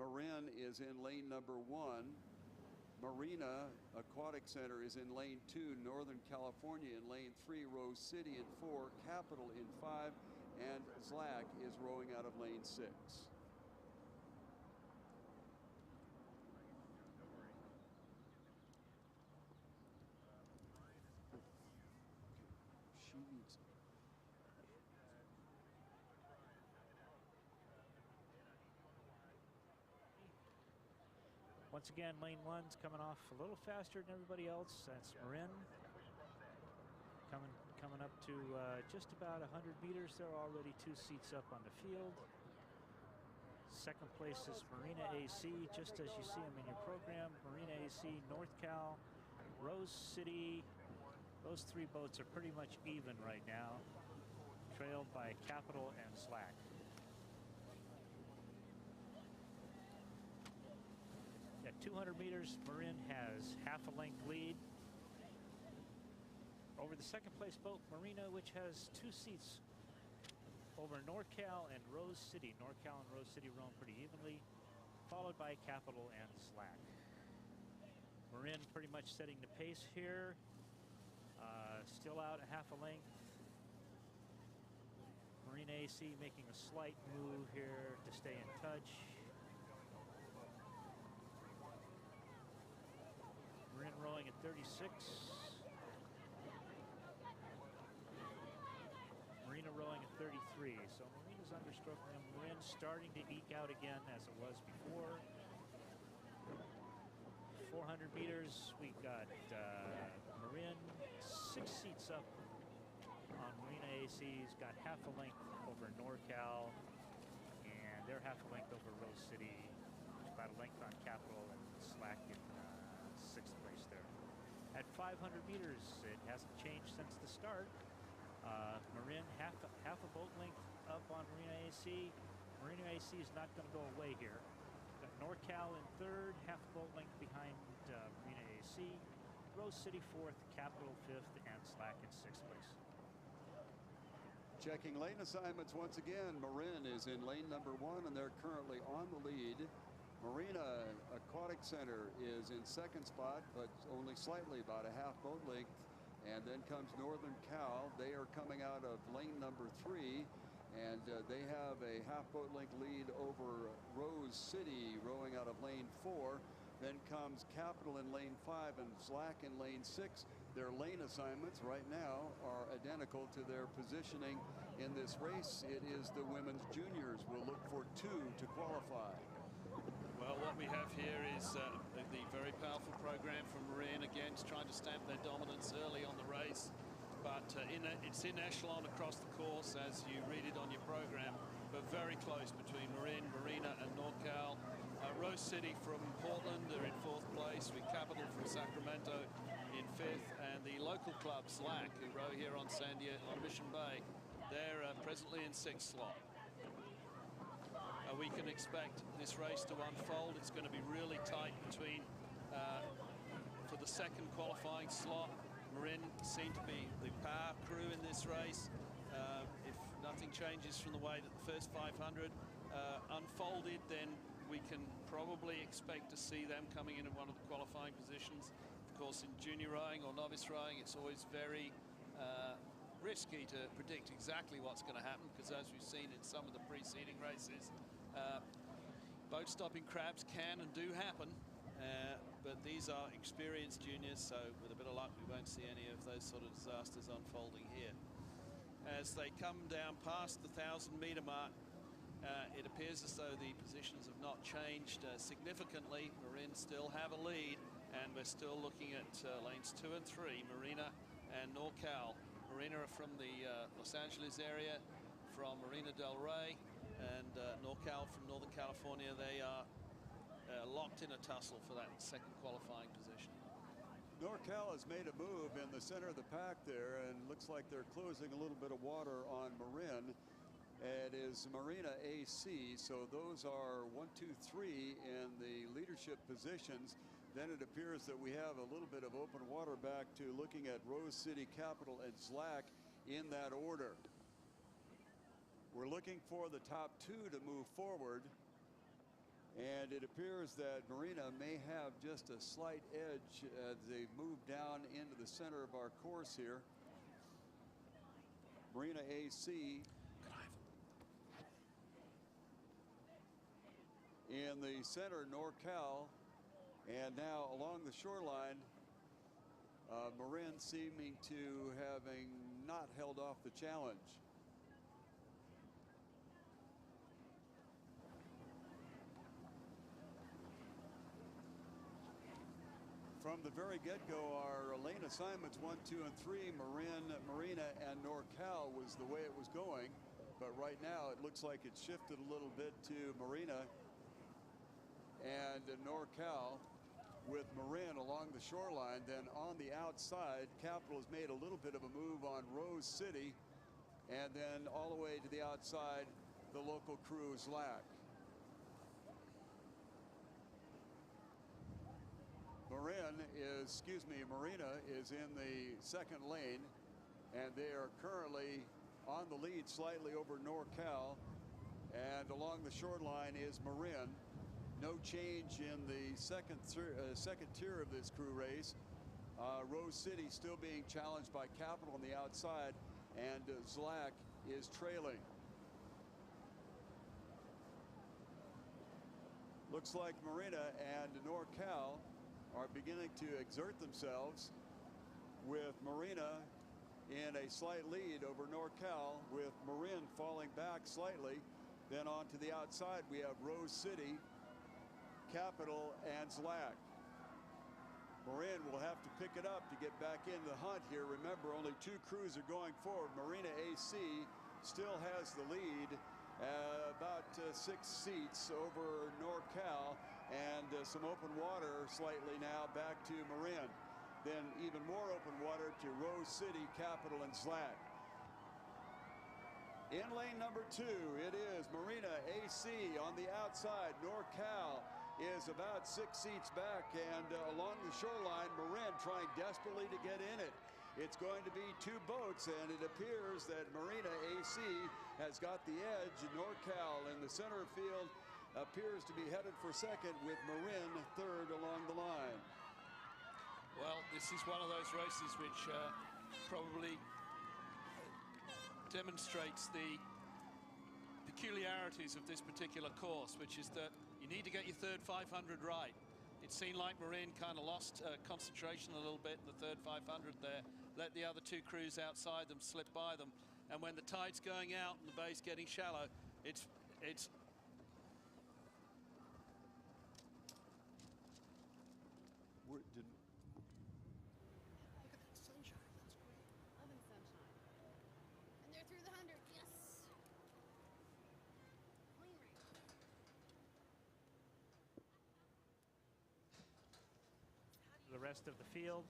Marin is in lane number 1. Marina Aquatic Center is in lane 2. Northern California in lane 3. Rose City in 4. Capital in 5. And ZLAC is rowing out of lane 6. She needs. Once again, lane 1's coming off a little faster than everybody else. That's Marin. Coming up to just about 100 meters. They're already 2 seats up on the field. Second place is Marina AC, just as you see them in your program. Marina AC, NorCal, Rose City. Those 3 boats are pretty much even right now, trailed by Capital and ZLAC. At 200 meters, Marin has half a length lead over the second place boat, Marina, which has 2 seats over NorCal and Rose City. NorCal and Rose City rowing pretty evenly, followed by Capital and ZLAC. Marin pretty much setting the pace here. Still out a half a length. Marina AC making a slight move here to stay in touch. Marin rowing at 36. Marina rowing at 33. So Marina's understroking them. Marin starting to eke out again as it was before. 400 meters, we got Marin 6 seats up on Marina AC's, got half a length over NorCal, and they're half a length over Rose City, about a length on Capital, and ZLAC in 6th place there. At 500 meters, it hasn't changed since the start. Marin half a boat length up on Marina AC. Marina AC is not going to go away here. Got NorCal in 3rd, half a boat length behind Marina AC. Rose City 4th, Capital 5th, and ZLAC in 6th place. Checking lane assignments once again. Marin is in lane number 1, and they're currently on the lead. Marina Aquatic Center is in 2nd spot, but only slightly, about a half boat length. And then comes Northern Cal. They are coming out of lane number 3. And they have a half boat length lead over Rose City, rowing out of lane 4. Then comes Capital in lane 5 and ZLAC in lane 6. Their lane assignments right now are identical to their positioning in this race. It is the women's juniors. We'll look for 2 to qualify. Well, what we have here is the very powerful program from Marin, again, trying to stamp their dominance early on the race. But it's in echelon across the course as you read it on your program, but very close between Marin, Marina, and NorCal. Rose City from Portland, they're in 4th place, with Capital from Sacramento in 5th, and the local club, ZLAC, who row here on Mission Bay, they're presently in 6th slot. We can expect this race to unfold. It's going to be really tight between, for the 2nd qualifying slot. Marin seem to be the power crew in this race. If nothing changes from the way that the first 500 unfolded, then we can probably expect to see them coming in one of the qualifying positions. Of course, in junior rowing or novice rowing, it's always very risky to predict exactly what's going to happen, because as we've seen in some of the preceding races, boat stopping crabs can and do happen. But these are experienced juniors, so with a bit of luck, we won't see any of those sort of disasters unfolding here. As they come down past the 1,000-meter mark, it appears as though the positions have not changed significantly. Marin still have a lead, and we're still looking at lanes 2 and 3, Marina and NorCal. Marina are from the Los Angeles area, from Marina del Rey, and NorCal from Northern California. They are locked in a tussle for that 2nd qualifying position. NorCal has made a move in the center of the pack there, and looks like they're closing a little bit of water on Marin. It is Marina AC, so those are 1, 2, 3 in the leadership positions. Then it appears that we have a little bit of open water back to looking at Rose City, Capital, and ZLAC in that order. We're looking for the top 2 to move forward. And it appears that Marina may have just a slight edge as they move down into the center of our course here. Marina AC in the center, NorCal, and now along the shoreline, Marin seeming to having not held off the challenge. From the very get-go, our lane assignments 1, 2, and 3, Marin, Marina, and NorCal was the way it was going. But right now, it looks like it shifted a little bit to Marina and NorCal, with Marin along the shoreline. Then on the outside, Capital has made a little bit of a move on Rose City, and then all the way to the outside, the local crew ZLAC. Marina is in the second lane, and they are currently on the lead slightly over NorCal, and along the shoreline is Marin. No change in the second tier of this crew race. Rose City still being challenged by Capital on the outside, and ZLAC is trailing. Looks like Marina and NorCal are beginning to exert themselves, with Marina in a slight lead over NorCal, with Marin falling back slightly. Then on to the outside, we have Rose City, Capital, and ZLAC. Marin will have to pick it up to get back in the hunt here. Remember, only 2 crews are going forward. Marina AC still has the lead, about 6 seats over NorCal, and some open water slightly now back to Marin. Then even more open water to Rose City, Capital, and ZLAC. In lane number 2, it is Marina AC on the outside. NorCal is about 6 seats back, and along the shoreline, Marin trying desperately to get in it. It's going to be 2 boats, and it appears that Marina AC has got the edge. NorCal in the center field appears to be headed for second, with Marin third along the line. Well, this is one of those races which probably demonstrates the peculiarities of this particular course, which is that you need to get your third 500 right. It seemed like Marin kind of lost concentration a little bit in the third 500 there, let the other 2 crews outside them slip by them, and when the tide's going out and the bay's getting shallow, it's Look at that sunshine. That's great. Loving sunshine. And they're through the 100. Yes. Clean race. The rest of the field.